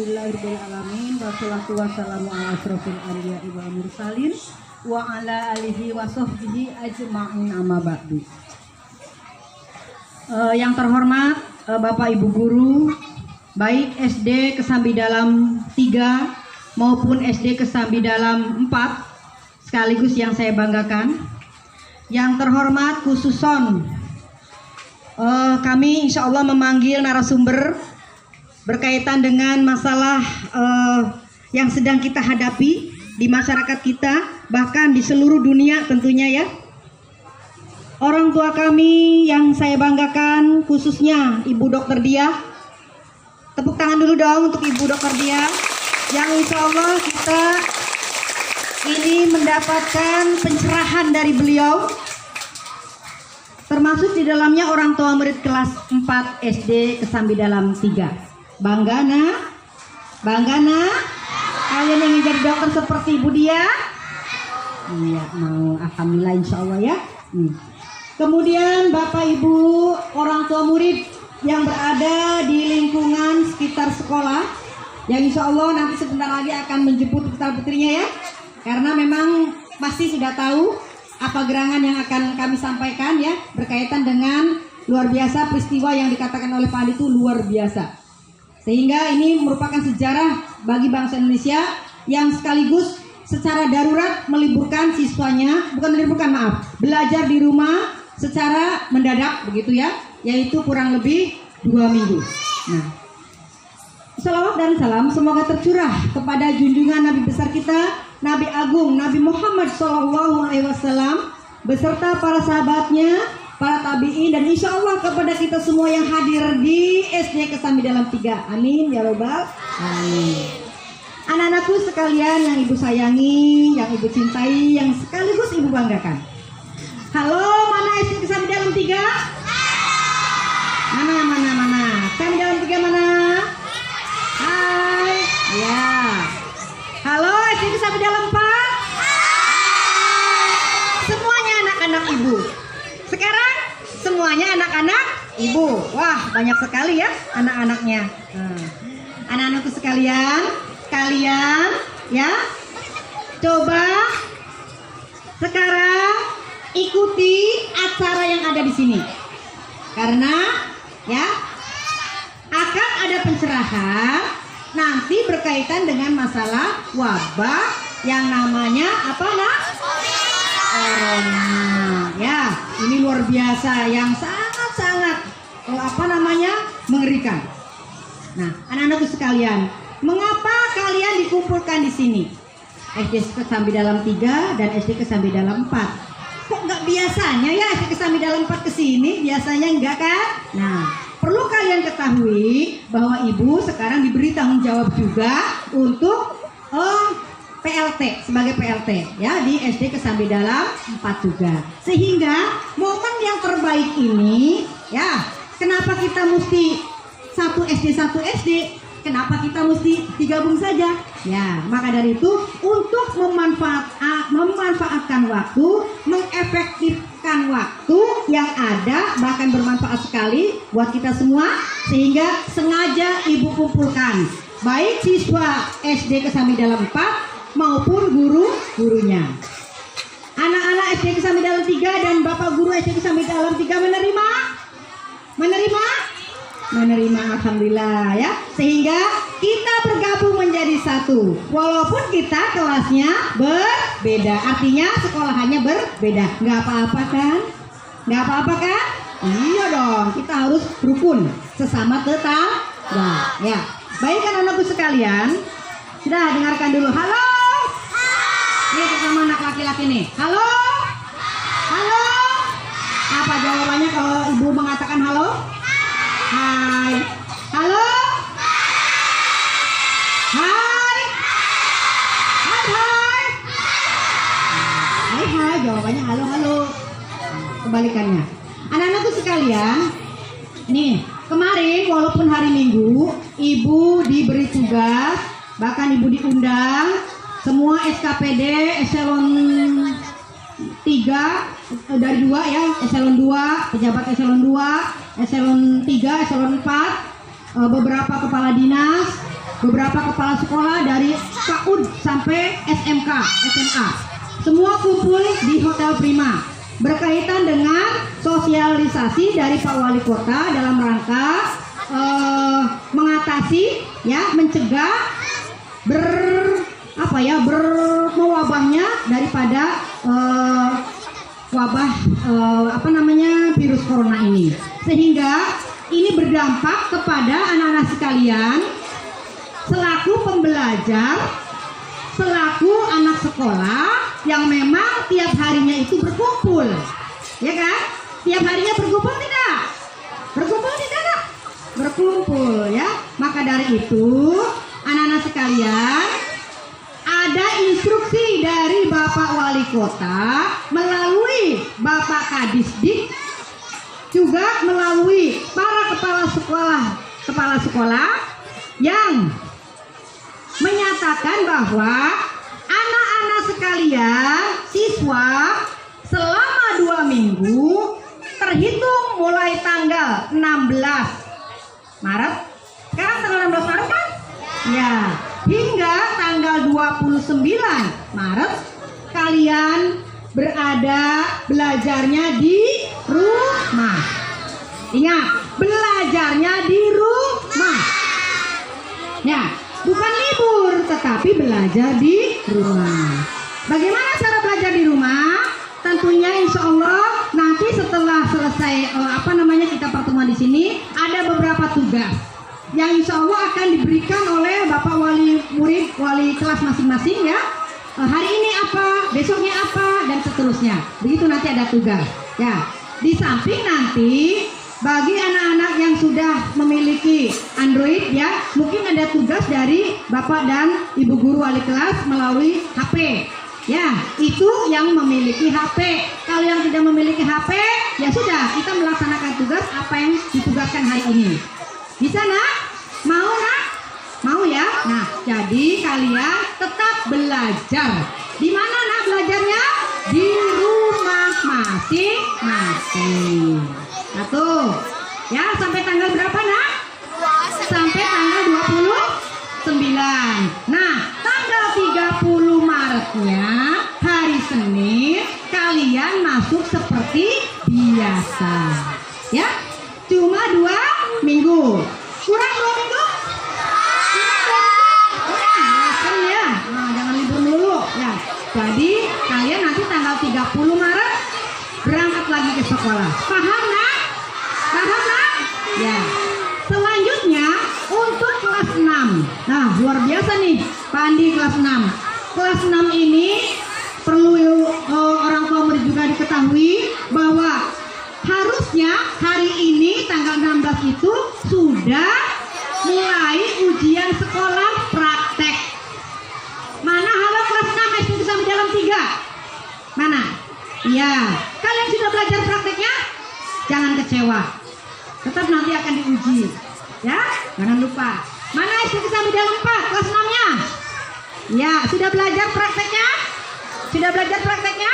Alhamdulillahirobbilalamin. Wassalatu wassalamu ala asrofil anbiya'i wal mursalin wa ala alihi wa sahbihi ajma'in amma ba'du. Yang terhormat Bapak Ibu guru, baik SD Kesambi Dalam 3 maupun SD Kesambi Dalam 4, sekaligus yang saya banggakan. Yang terhormat khususon, kami insya Allah memanggil narasumber berkaitan dengan masalah yang sedang kita hadapi di masyarakat kita, bahkan di seluruh dunia tentunya ya. Orang tua kami yang saya banggakan, khususnya Ibu Dr. Diah. Tepuk tangan dulu dong untuk Ibu Dr. Diah, yang insya Allah kita ini mendapatkan pencerahan dari beliau, termasuk di dalamnya orang tua murid kelas 4 SD Kesambi Dalam 3. Bangga nak? Bangga nak? Kalian ingin jadi dokter seperti Ibu Diah? Iya mau, alhamdulillah insya Allah ya. Kemudian Bapak Ibu orang tua murid yang berada di lingkungan sekitar sekolah, yang insya Allah nanti sebentar lagi akan menjemput putra putrinya ya. Karena memang pasti sudah tahu apa gerangan yang akan kami sampaikan ya, berkaitan dengan luar biasa peristiwa yang dikatakan oleh Pak Andi itu luar biasa. Sehingga ini merupakan sejarah bagi bangsa Indonesia yang sekaligus secara darurat meliburkan siswanya, belajar di rumah secara mendadak begitu ya, yaitu kurang lebih 2 minggu. Nah, salawat dan salam semoga tercurah kepada junjungan Nabi besar kita, Nabi Agung Nabi Muhammad SAW beserta para sahabatnya, para tabi'in, dan insya Allah kepada kita semua yang hadir di SD Kesambi Dalam 3. Amin ya robbal alamin. Anak-anakku sekalian yang Ibu sayangi, yang Ibu cintai, yang sekaligus Ibu banggakan. Halo, mana SD Kesambi Dalam 3? Mana? Kesambi Dalam 3 mana? Hai. Ya. Halo, SD Kesambi Dalam 4? Semuanya anak-anak Ibu. Sekarang semuanya anak-anak Ibu. Wah, banyak sekali ya anak-anaknya. Anak-anakku sekalian, kalian ya, coba sekarang ikuti acara yang ada di sini. Karena ya akan ada pencerahan nanti berkaitan dengan masalah wabah yang namanya apa nak? Corona. Ya, ini luar biasa yang sangat-sangat mengerikan. Nah, anak-anakku sekalian, mengapa kalian dikumpulkan di sini? SD Kesambi Dalam 3 dan SD Kesambi Dalam 4. Kok nggak biasanya ya SD Kesambi Dalam 4 kesini? Biasanya enggak kan? Nah, perlu kalian ketahui bahwa Ibu sekarang diberi tanggung jawab juga untuk PLT, sebagai PLT ya di SD Kesambi Dalam 4 juga. Sehingga momen yang terbaik ini ya, kenapa kita mesti satu SD, kenapa kita mesti digabung saja? Ya, maka dari itu untuk memanfaatkan waktu, mengefektifkan waktu yang ada, bahkan bermanfaat sekali buat kita semua, sehingga sengaja Ibu kumpulkan baik siswa SD Kesambi Dalam 4 maupun guru-gurunya. Anak-anak SD Kesambi Dalam 3 dan Bapak Guru SD Kesambi Dalam 3 menerima? Menerima, alhamdulillah ya. Sehingga kita bergabung menjadi satu. Walaupun kita kelasnya berbeda, artinya sekolahannya berbeda. Nggak apa-apa kan? Nggak apa-apa kan? Iya dong, kita harus rukun sesama tetangga. Ya, baik kan anakku sekalian? Sudah dengarkan dulu. Halo. Ini sama anak laki-laki nih. Halo. Halo. Apa jawabannya kalau Ibu mengatakan halo? Hai. Halo. Hai. Hai. Jawabannya halo. Kebalikannya. Anak-anakku sekalian, nih kemarin walaupun hari Minggu, Ibu diberi tugas, bahkan Ibu diundang semua SKPD eselon 3 dari 2 ya, eselon 2, pejabat eselon 2, eselon 3, eselon 4, beberapa kepala dinas, beberapa kepala sekolah dari PAUD sampai SMK, SMA. Semua kumpul di Hotel Prima berkaitan dengan sosialisasi dari Pak Wali Kota dalam rangka mengatasi ya, mencegah bermewabahnya daripada wabah virus corona ini, sehingga ini berdampak kepada anak-anak sekalian selaku pembelajar, selaku anak sekolah yang memang tiap harinya itu berkumpul, ya kan? Tiap harinya berkumpul tidak? Berkumpul tidak? Berkumpul ya. Maka dari itu anak-anak sekalian, ada instruksi dari Bapak Wali Kota melalui Bapak Kadisdik, juga melalui para kepala sekolah yang menyatakan bahwa anak-anak sekalian, siswa, selama 2 minggu terhitung mulai tanggal 16 Maret. Sekarang tanggal 16 Maret kan? Ya, hingga tanggal 29 Maret kalian belajarnya di rumah. Ingat, belajarnya di rumah. Ya, bukan libur, tetapi belajar di rumah. Bagaimana cara belajar di rumah? Tentunya insya Allah nanti setelah selesai kita pertemuan di sini, ada beberapa tugas yang insya Allah akan diberikan oleh Bapak Wali Murid, Wali kelas masing-masing ya. Hari ini apa, besoknya apa, dan seterusnya. Begitu nanti ada tugas. Ya, di samping nanti bagi anak-anak yang sudah memiliki Android ya, mungkin ada tugas dari Bapak dan Ibu Guru Wali kelas melalui HP. Ya, itu yang memiliki HP. Kalau yang tidak memiliki HP, ya sudah, kita melaksanakan tugas apa yang ditugaskan hari ini. Bisa nak? Mau nak? Mau ya? Nah, jadi kalian tetap belajar. Di mana nak belajarnya? Di rumah masing-masing. Satu. Ya, sampai tanggal berapa nak? Sampai tanggal 29. Nah, tanggal 30 Maretnya, hari Senin, kalian masuk seperti biasa. Ya, cuma 2 minggu. Kurang 2 minggu? Kurang ya. Nah, jangan libur dulu. Ya, jadi kalian nanti tanggal 30 Maret berangkat lagi ke sekolah. Paham nak? Paham nak? Ya. Selanjutnya untuk kelas 6. Nah, luar biasa nih, Pak Andi kelas 6. Kelas 6 ini perlu orang tua murid juga diketahui bahwa harusnya hari ini tanggal 16 itu sudah mulai ujian sekolah praktek. Mana halo kelas 6 SD sampai dalam 3? Mana? Iya, kalian sudah belajar prakteknya? Jangan kecewa. Tetap nanti akan diuji. Ya, jangan lupa. Mana SD sampai dalam 4 kelas 6-nya? Ya, sudah belajar prakteknya? Sudah belajar prakteknya?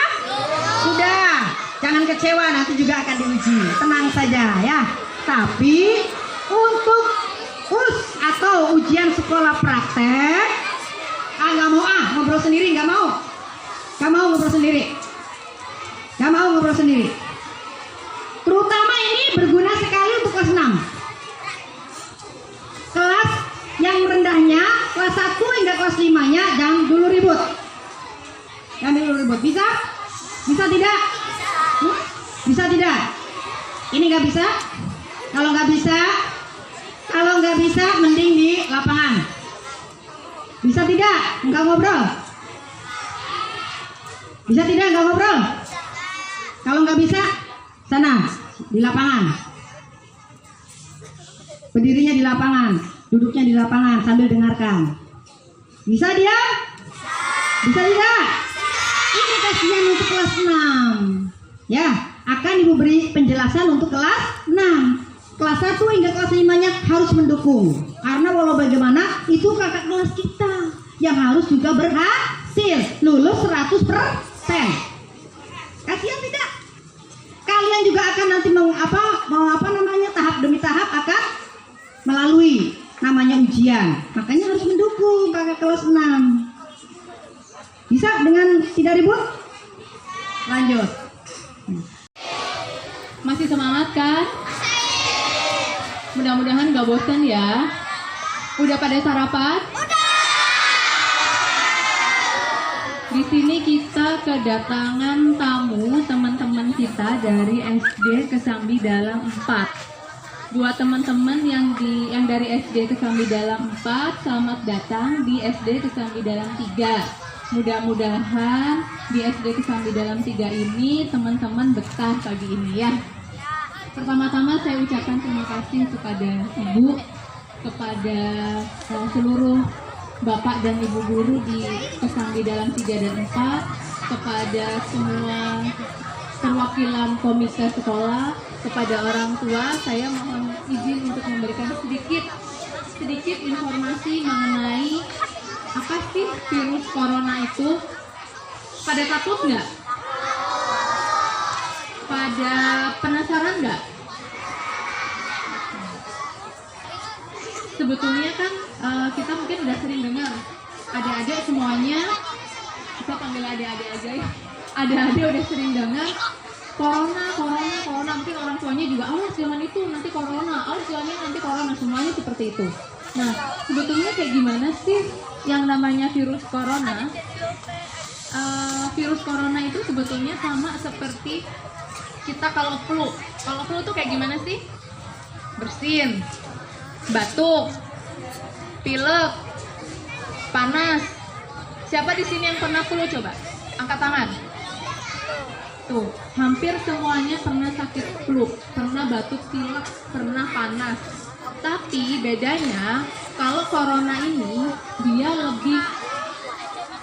Sudah. Jangan kecewa, nanti juga akan diuji. Tenang saja ya. Tapi untuk atau ujian sekolah praktek, nggak mau ngobrol sendiri, nggak mau ngobrol sendiri, terutama ini berguna sekali untuk kelas 6. Kelas yang rendahnya, kelas 1 hingga kelas 5-nya jangan dulu ribut. Bisa tidak? Bisa tidak? Ini nggak bisa? Kalau nggak bisa mending di lapangan. Bisa tidak? Nggak ngobrol? Bisa tidak? Nggak ngobrol? Kalau nggak bisa, sana di lapangan. Berdirinya di lapangan, duduknya di lapangan sambil dengarkan. Bisa dia? Bisa tidak? Ini kasihan untuk kelas 6. Ya, akan Ibu beri penjelasan untuk kelas 6. Kelas 1 hingga kelas 5-nya harus mendukung. Karena walau bagaimana itu kakak kelas kita yang harus juga berhasil lulus 100%. Kasihan tidak? Kalian juga akan nanti tahap demi tahap akan melalui namanya ujian. Makanya harus aku kakak kelas 6. Bisa dengan tidak ribut? Lanjut. Masih semangat kan? Mudah-mudahan gak bosan ya. Udah pada sarapan? Di sini kita kedatangan tamu teman-teman kita dari SD Kesambi Dalam 4. Buat teman-teman yang dari SD Kesambi Dalam 4, selamat datang di SD Kesambi Dalam 3. Mudah-mudahan di SD Kesambi Dalam 3 ini teman-teman betah pagi ini ya. Pertama-tama saya ucapkan terima kasih kepada Ibu, kepada seluruh Bapak dan Ibu guru di Kesambi Dalam 3 dan 4, kepada semua perwakilan komite sekolah, kepada orang tua, saya mohon izin untuk memberikan sedikit informasi mengenai apa sih virus corona itu. Pada takut nggak? Pada penasaran nggak? Sebetulnya kan kita mungkin udah sering dengar, adik-adik semuanya, kita panggil adik-adik aja ya, adik-adik udah sering dengar corona, mungkin orang tuanya juga, awas jangan itu, nanti corona, awas jangan nanti corona, semuanya seperti itu. Nah, sebetulnya kayak gimana sih yang namanya virus corona? Virus corona itu sebetulnya sama seperti kita kalau flu. Kalau flu tuh kayak gimana sih? Bersin, batuk, pilek, panas. Siapa di sini yang pernah flu coba? Angkat tangan. Tuh, hampir semuanya pernah sakit flu, pernah batuk pilek, pernah panas. Tapi bedanya kalau corona ini dia lebih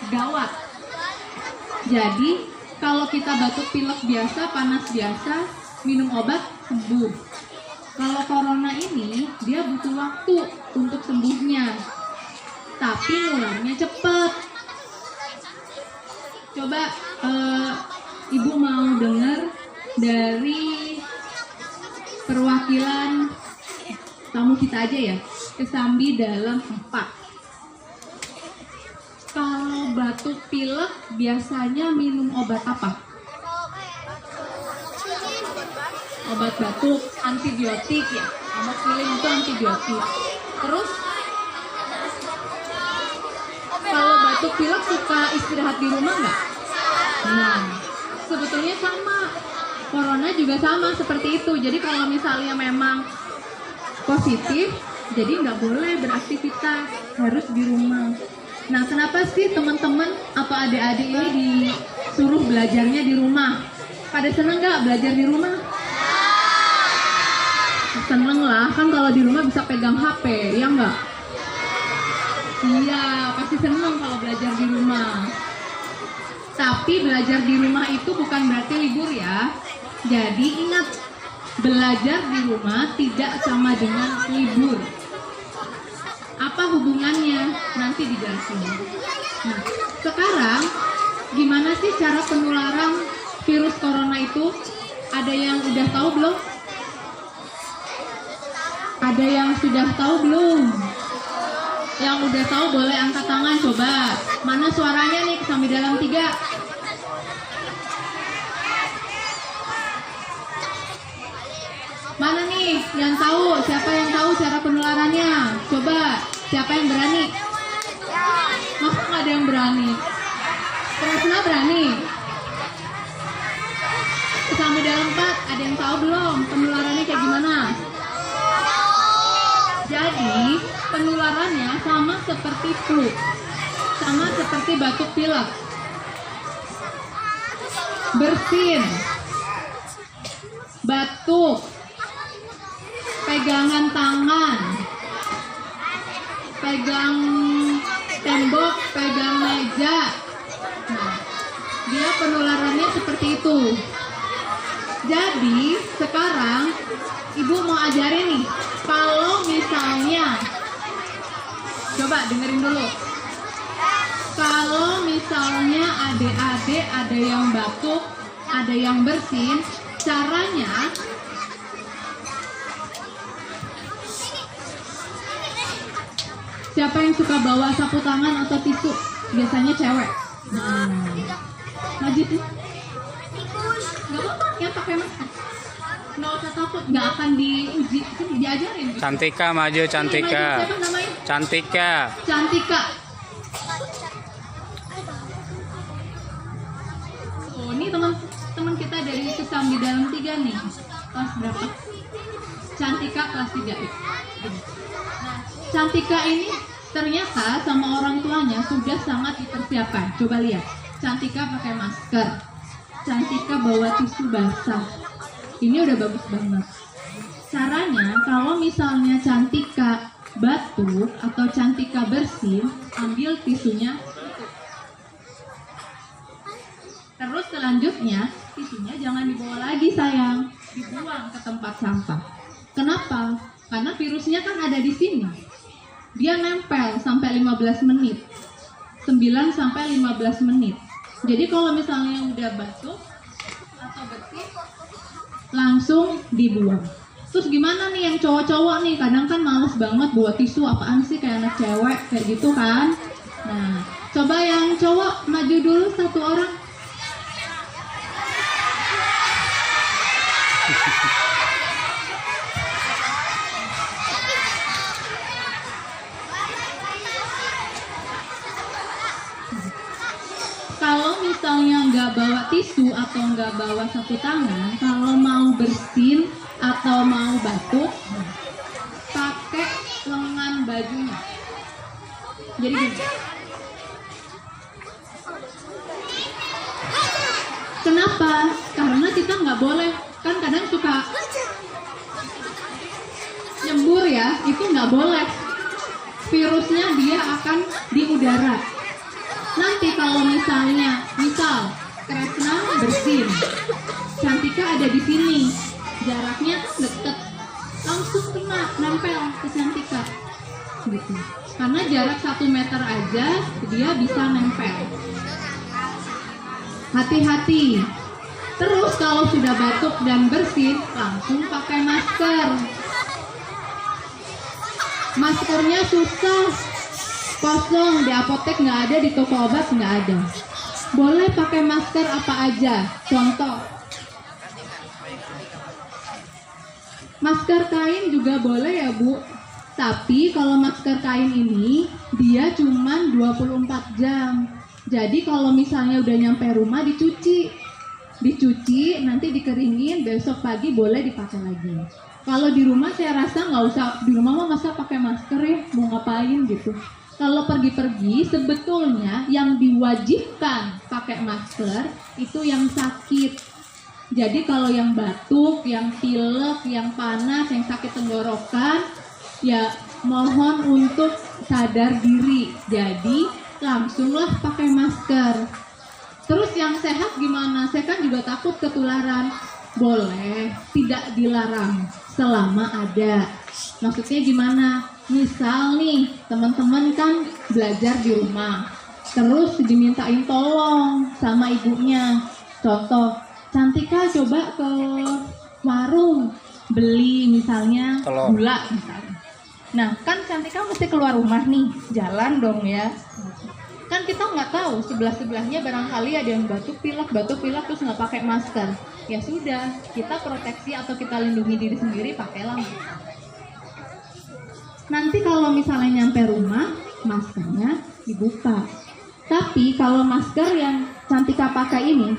gawat. Jadi kalau kita batuk pilek biasa, panas biasa, minum obat sembuh. Kalau corona ini dia butuh waktu untuk sembuhnya, tapi nularnya cepet. Coba Ibu mau dengar dari perwakilan tamu kita aja ya, Kesambi Dalam 4. Kalau batuk pilek biasanya minum obat apa? Obat batuk, antibiotik ya. Amoxicillin itu antibiotik. Terus kalau batuk pilek suka istirahat di rumah nggak? Nah, sebetulnya sama. Corona juga sama seperti itu. Jadi kalau misalnya memang positif, jadi nggak boleh beraktivitas, harus di rumah. Nah, kenapa sih teman-teman atau adik-adik ini disuruh belajarnya di rumah? Pada seneng nggak belajar di rumah? Seneng lah, kan kalau di rumah bisa pegang HP, ya nggak? Iya, pasti seneng kalau belajar di rumah. Tapi belajar di rumah itu bukan berarti libur ya. Jadi ingat, belajar di rumah tidak sama dengan libur. Apa hubungannya? Nanti dijelasin. Nah, sekarang gimana sih cara penularan virus corona itu? Ada yang udah tahu belum? Ada yang sudah tahu belum? Yang udah tahu boleh angkat tangan coba. Mana suaranya nih Kesambi Dalam 3? Mana nih yang tahu? Siapa yang tahu cara penularannya? Coba, siapa yang berani? Masa nggak ada yang berani? Kelasnya berani? Kesambi Dalam 4, ada yang tahu belum penularannya kayak gimana? Jadi, penularannya sama seperti flu, sama seperti batuk pilek. Bersin, batuk, pegangan tangan, pegang tembok, pegang meja. Nah, dia penularannya seperti itu. Jadi sekarang Ibu mau ajarin nih, kalau misalnya, coba dengerin dulu. Kalau misalnya adik-adik ada yang batuk, ada yang bersin, caranya Siapa yang suka bawa sapu tangan atau tisu? Biasanya cewek. Maju tuh. Gak apa-apa, yang pakai masker. Nggak usah takut, nggak akan diuji, diajarin. Cantika maju, Cantika. Siapa namanya? Cantika. Cantika. Oh, ini teman-teman kita dari Kesambi Dalam 3 nih. Kelas berapa? Cantika kelas 3. Nah, Cantika ini ternyata sama orang tuanya sudah sangat dipersiapkan. Coba lihat, Cantika pakai masker, Cantika bawa tisu basah. Ini udah bagus banget. Caranya, kalau misalnya Cantika batuk atau Cantika bersin, ambil tisunya. Terus selanjutnya, tisunya jangan dibawa lagi sayang, dibuang ke tempat sampah. Kenapa? Karena virusnya kan ada di sini. Dia nempel sampai 15 menit. 9 sampai 15 menit. Jadi kalau misalnya udah batuk atau bersin, langsung dibuang. Terus gimana nih yang cowok-cowok nih? Kadang kan males banget bawa tisu, apaan sih kayak anak cewek kayak gitu kan. Nah, coba yang cowok maju dulu satu orang. Kalau misalnya nggak bawa tisu atau nggak bawa sapu tangan, kalau mau bersin atau mau batuk, pakai lengan bajunya. Jadi gini. Kenapa? Karena kita nggak boleh, kan kadang suka nyembur ya, itu nggak boleh. Virusnya dia akan di udara. Nanti kalau misalnya, Kresna bersin, Cantika ada di sini, jaraknya deket, langsung kena, nempel ke Cantika, gitu. Karena jarak 1 meter aja dia bisa nempel. Hati-hati. Terus kalau sudah batuk dan bersin, langsung pakai masker. Maskernya susah. Kosong, di apotek nggak ada, di toko obat nggak ada. Boleh pakai masker apa aja. Contoh, masker kain juga boleh ya Bu. Tapi kalau masker kain ini dia cuma 24 jam. Jadi kalau misalnya udah nyampe rumah dicuci, nanti dikeringin, besok pagi boleh dipakai lagi. Kalau di rumah saya rasa nggak usah, di rumah mah masa pakai masker ya, mau ngapain gitu. Kalau pergi-pergi, sebetulnya yang diwajibkan pakai masker itu yang sakit. Jadi kalau yang batuk, yang pilek, yang panas, yang sakit tenggorokan, ya mohon untuk sadar diri. Jadi langsunglah pakai masker. Terus yang sehat gimana? Saya kan juga takut ketularan. Boleh, tidak dilarang selama ada. Maksudnya gimana? Misal nih, teman-teman kan belajar di rumah, terus dimintain tolong sama ibunya. Contoh, Cantika coba ke warung beli misalnya gula misalnya. Nah, kan Cantika mesti keluar rumah nih, jalan dong ya. Kan kita nggak tahu sebelah-sebelahnya barangkali ada yang batuk pilek terus nggak pakai masker. Ya sudah, kita proteksi atau kita lindungi diri sendiri, pakailah masker. Nanti kalau misalnya nyampe rumah, maskernya dibuka. Tapi kalau masker yang Cantika pakai ini,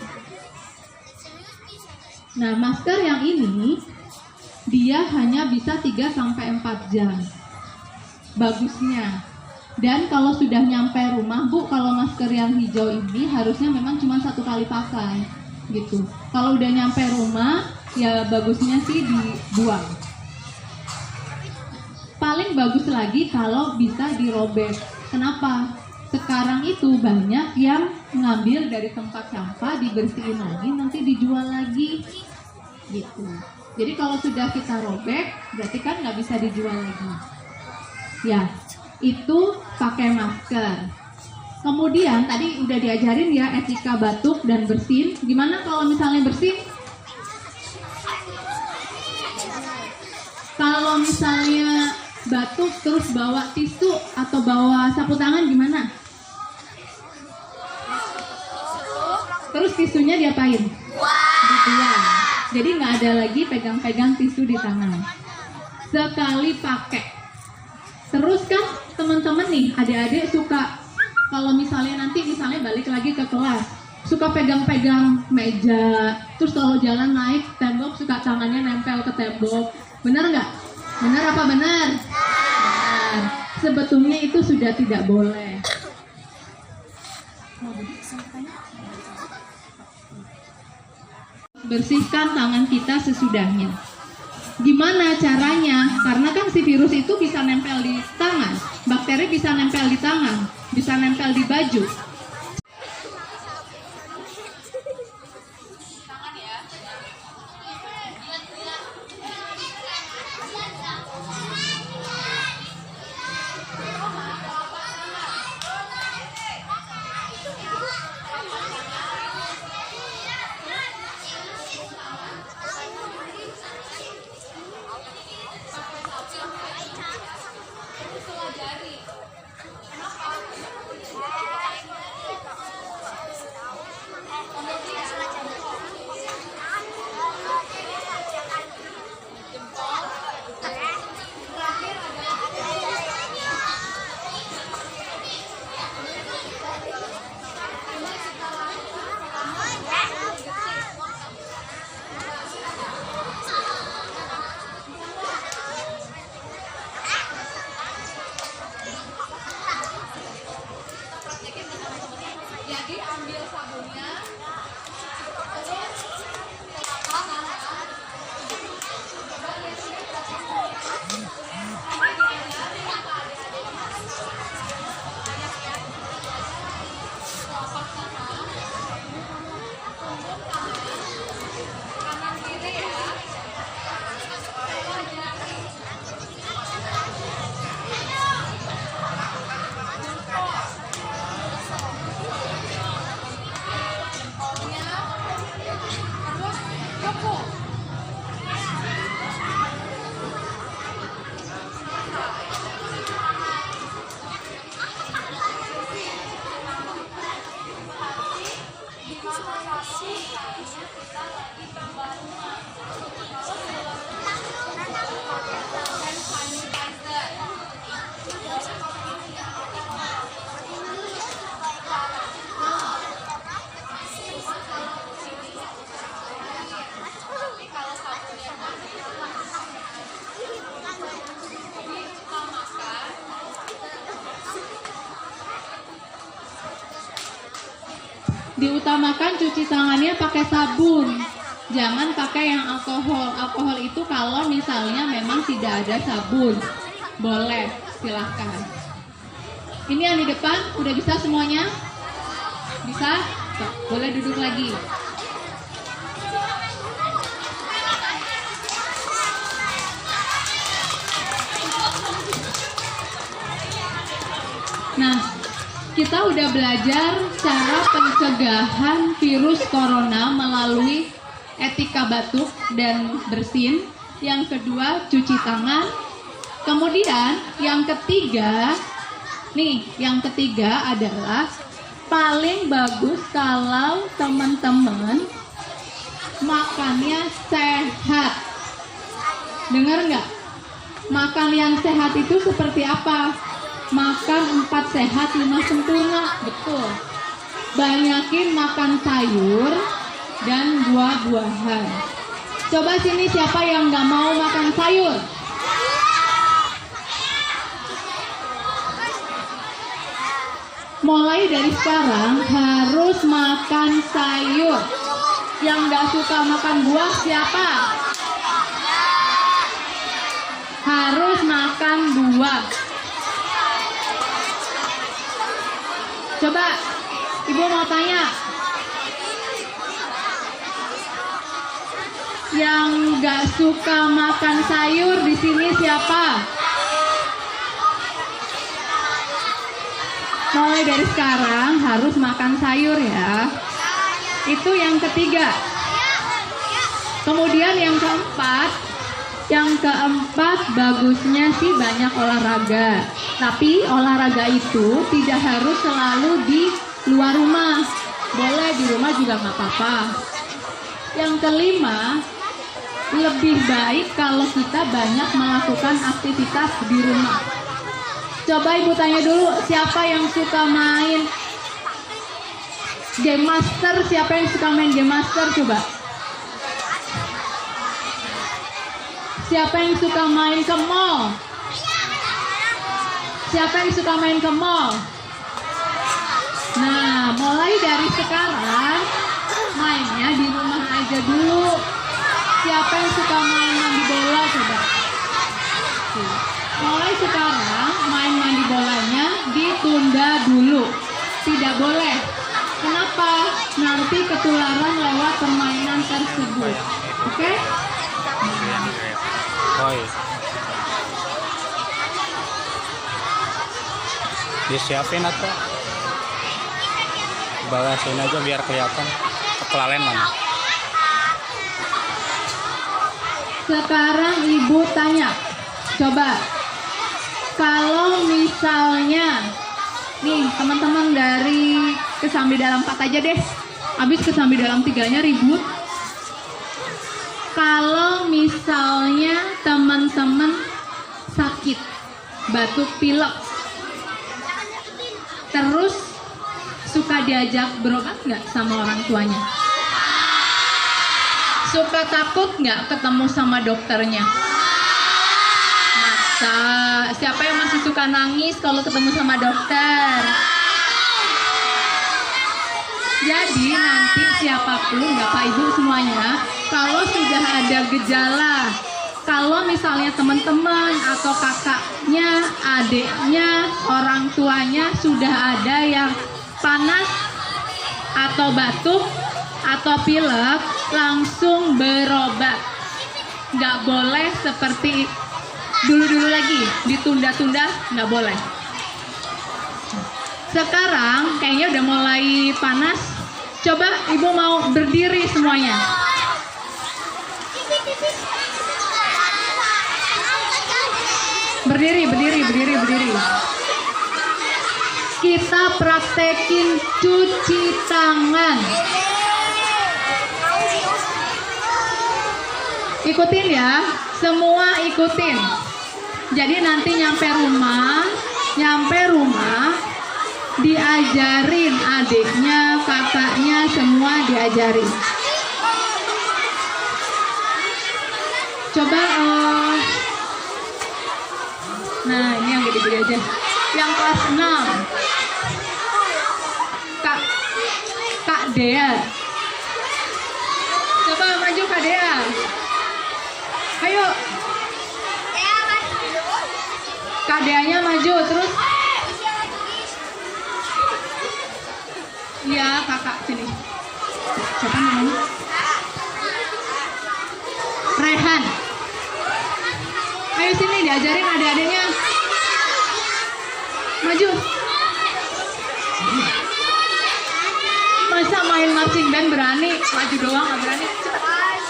nah masker yang ini dia hanya bisa 3-4 jam bagusnya. Dan kalau sudah nyampe rumah Bu, kalau masker yang hijau ini harusnya memang cuma 1 kali pakai gitu. Kalau udah nyampe rumah ya bagusnya sih dibuang. Paling bagus lagi kalau bisa dirobek. Kenapa? Sekarang itu banyak yang ngambil dari tempat sampah, dibersihin lagi, nanti dijual lagi gitu. Jadi kalau sudah kita robek, berarti kan nggak bisa dijual lagi. Ya, itu pakai masker. Kemudian tadi udah diajarin ya etika batuk dan bersin. Gimana kalau misalnya bersin? Kalau misalnya batuk terus bawa tisu atau bawa sapu tangan gimana? Terus tisunya diapain? Dibuang. Jadi nggak ada lagi pegang-pegang tisu di tangan. Sekali pakai. Terus kan teman-teman nih, adik-adik suka kalau misalnya nanti balik lagi ke kelas, suka pegang-pegang meja, terus kalau jalan naik tembok suka tangannya nempel ke tembok. Benar nggak? Benar apa benar? Benar. Sebetulnya itu sudah tidak boleh. Bersihkan tangan kita sesudahnya. Gimana caranya? Karena kan si virus itu bisa nempel di tangan, bakteri bisa nempel di tangan, bisa nempel di baju. Diutamakan cuci tangannya pakai sabun, jangan pakai yang alkohol. Alkohol itu kalau misalnya memang tidak ada sabun, boleh, silahkan. Ini yang di depan, udah bisa semuanya? Bisa? Boleh duduk lagi. Nah, kita udah belajar cara pencegahan virus corona melalui etika batuk dan bersin. Yang kedua, cuci tangan. Kemudian yang ketiga adalah paling bagus kalau teman-teman makannya sehat. Dengar nggak? Makan yang sehat itu seperti apa? Makan 4 sehat 5 sempurna. Betul. Banyakin makan sayur dan buah-buahan. Coba sini siapa yang nggak mau makan sayur? Mulai dari sekarang harus makan sayur. Yang nggak suka makan buah siapa? Harus makan buah. Coba, Ibu mau tanya. Yang nggak suka makan sayur di sini siapa? Mulai dari sekarang harus makan sayur ya. Itu yang ketiga. Kemudian yang keempat, Yang keempat, bagusnya sih banyak olahraga. Tapi olahraga itu tidak harus selalu di luar rumah. Boleh di rumah juga nggak apa-apa. Yang kelima, lebih baik kalau kita banyak melakukan aktivitas di rumah. Coba ibu tanya dulu, siapa yang suka main Game Master? Siapa yang suka main Game Master? Coba. Siapa yang suka main ke mall? Siapa yang suka main ke mall? Nah, mulai dari sekarang mainnya di rumah aja dulu. Siapa yang suka main mandi bola? Coba. Mulai sekarang main mandi bolanya ditunda dulu. Tidak boleh. Kenapa? Nanti ketularan lewat permainan tersebut. Oke? Oi. Disiapin atau balasin aja biar kelihatan kelalen mana. Sekarang ibu tanya, coba kalau misalnya nih teman-teman dari Kesambi Dalam 4 aja deh, habis Kesambi Dalam 3-nya ribut. Kalau misalnya teman-teman sakit, batuk pilek, terus suka diajak berobat nggak sama orang tuanya? Suka takut nggak ketemu sama dokternya? Masa siapa yang masih suka nangis kalau ketemu sama dokter? Jadi nanti siapapun, Bapak Ibu semuanya, kalau sudah ada gejala, kalau misalnya teman-teman atau kakaknya, adiknya, orang tuanya sudah ada yang panas atau batuk atau pilek, langsung berobat. Nggak boleh seperti dulu-dulu lagi, ditunda-tunda, nggak boleh. Sekarang kayaknya udah mulai panas. Coba ibu mau berdiri semuanya. Berdiri. Kita praktekin cuci tangan. Ikutin ya, semua ikutin. Jadi nanti nyampe rumah diajarin adiknya, kakaknya, semua diajarin. Coba nah ini yang gede-gede aja, yang kelas 6, Kak Dea. Coba maju Kak Dea, ayo. Kak Dea-nya maju terus. Iya, kakak sini. Siapa namanya? Rehan. Ayo sini diajarin adik-adiknya. Maju. Masa main marching band berani, maju doang nggak berani? Cepet.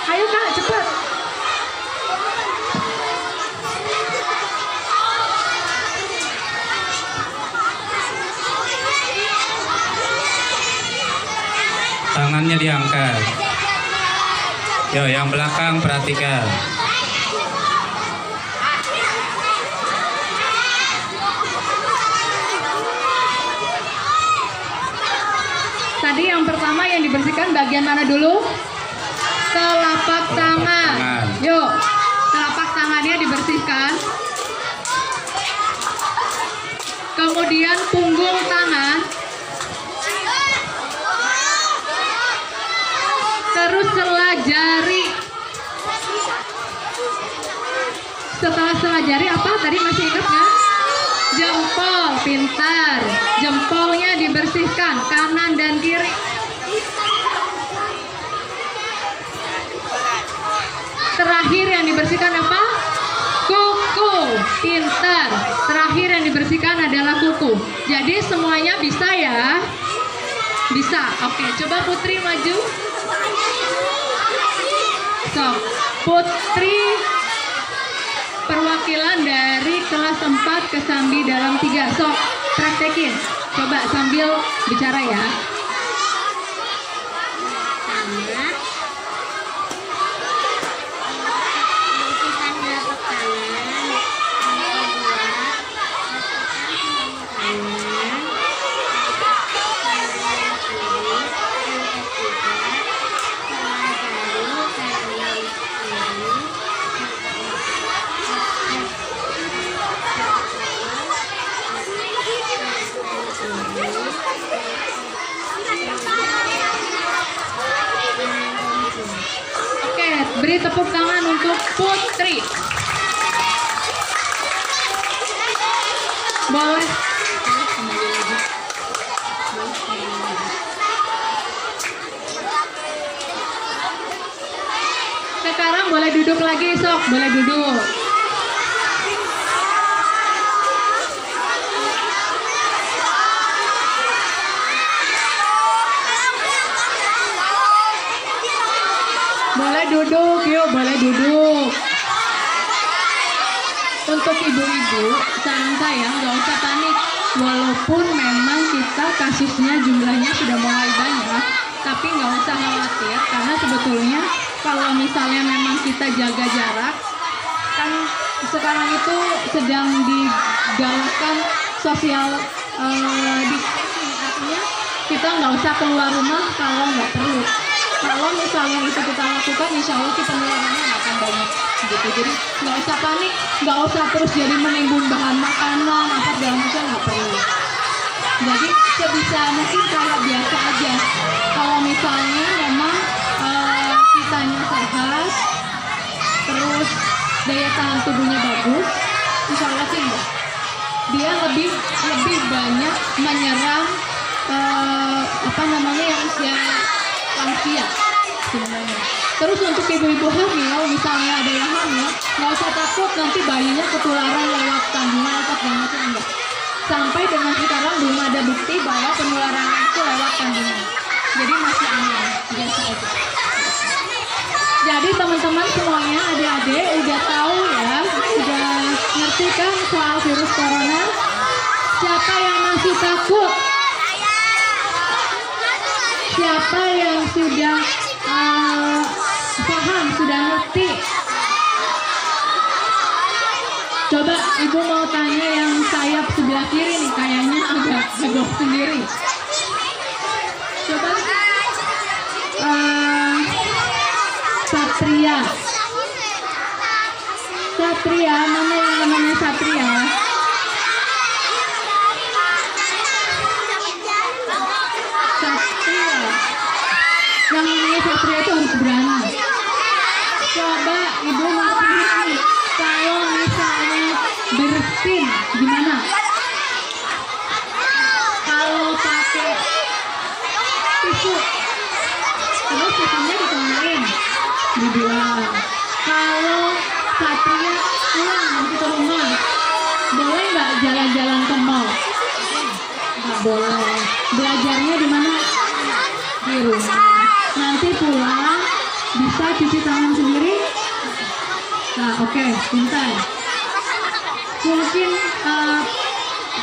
Ayo Kak, cepet. Tangannya diangkat. Yo, yang belakang perhatikan. Tadi yang pertama yang dibersihkan bagian mana dulu? Telapak tangan. Yuk, telapak tangannya dibersihkan. Kemudian punggung tangan. Terus sela jari. Setelah sela jari apa? Tadi masih ingat nggak? Jempol, pintar. Jempolnya dibersihkan kanan dan kiri. Terakhir yang dibersihkan apa? Kuku, pintar. Terakhir yang dibersihkan adalah kuku. Jadi semuanya bisa ya? Bisa. Oke, coba Putri maju. So, Putri perwakilan dari kelas 4 Kesambi dalam 3. Sok, praktekin. Coba sambil bicara ya. Oke, beri tepuk tangan untuk Putri. Boleh. Sekarang boleh duduk lagi, sok, boleh duduk. Boleh duduk, yuk, boleh duduk. Untuk ibu-ibu, saran saya nggak usah panik. Walaupun memang kita kasusnya jumlahnya sudah mulai banyak, tapi nggak usah khawatir karena sebetulnya kalau misalnya memang kita jaga jarak, kan sekarang itu sedang digalakkan social distancing, artinya kita nggak usah keluar rumah kalau nggak perlu. Kalau misalnya itu kita lakukan, insya Allah kita penularannya nggak akan banyak gitu. Jadi nggak usah panik, nggak usah terus jadi menimbun bahan makanan apa segala macam, nggak perlu. Jadi sebisa mungkin kayak biasa aja. Kalau misalnya memang kitanya sehat, terus daya tahan tubuhnya bagus, insya Allah sih enggak. Dia lebih banyak menyerang yang usia lansia sebenarnya. Terus untuk ibu-ibu hamil, misalnya ada yang hamil, nggak usah takut nanti bayinya ketularan lewat kandungan atau segala macam, enggak. Sampai dengan sekarang belum ada bukti bahwa penularan itu lewat kandungan. Jadi masih aman, biasa aja. Jadi teman-teman semuanya, adik-adik udah tahu ya, udah ngerti kan soal virus corona? Siapa yang masih takut? Siapa yang sudah paham, sudah ngerti? Coba ibu mau tanya yang sayap sebelah kiri nih, kayaknya agak heboh sendiri. Coba Satria. Satria, mana yang namanya Satria? Satria. Yang namanya Satria itu harus berani. Coba ibu masih nih, kalau misalnya bersin gimana? Kalau pakai tisu, terus tisunya dikeluarin, dibuang. Kalau Satria pulang nanti ke rumah, boleh nggak jalan-jalan ke mall? Nggak boleh. Belajarnya di mana? Di rumah. Nanti pulang bisa cuci tangan sendiri. Nah, oke, pintar. Mungkin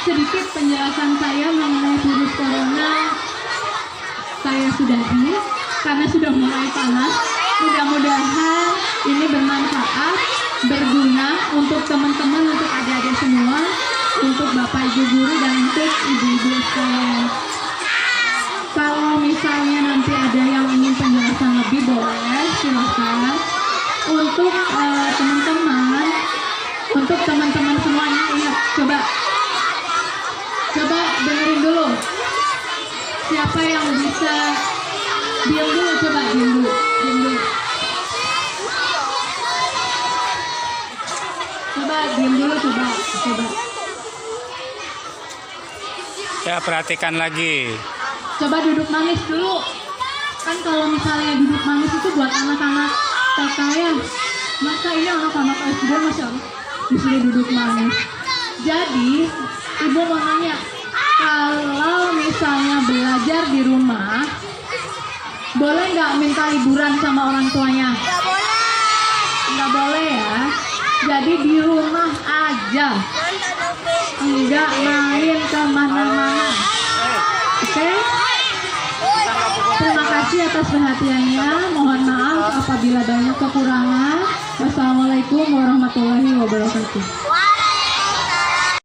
sedikit penjelasan saya mengenai virus corona saya sudahi karena sudah mulai panas. Mudah-mudahan ini bermanfaat, berguna untuk teman-teman, untuk adik-adik semua, untuk bapak ibu guru dan untuk ibu-ibu sekalian. Kalau misalnya nanti ada yang ingin penjelasan lebih, boleh silakan. Untuk teman-teman, untuk teman-teman semuanya, ingat, coba dengerin dulu. Siapa yang bisa diam dulu, coba diam dulu. Coba diam dulu, coba. Ya, perhatikan lagi. Coba duduk manis dulu. Kan kalau misalnya duduk manis itu buat anak-anak TK ya. Masa ini anak-anak SD masih harus disuruh duduk manis. Jadi, ibu mau nanya, kalau misalnya belajar di rumah, boleh nggak minta liburan sama orang tuanya? Nggak boleh. jadi di rumah aja, enggak main kemana-mana. Oke? Terima kasih atas perhatiannya. Mohon maaf apabila banyak kekurangan. Wassalamualaikum warahmatullahi wabarakatuh.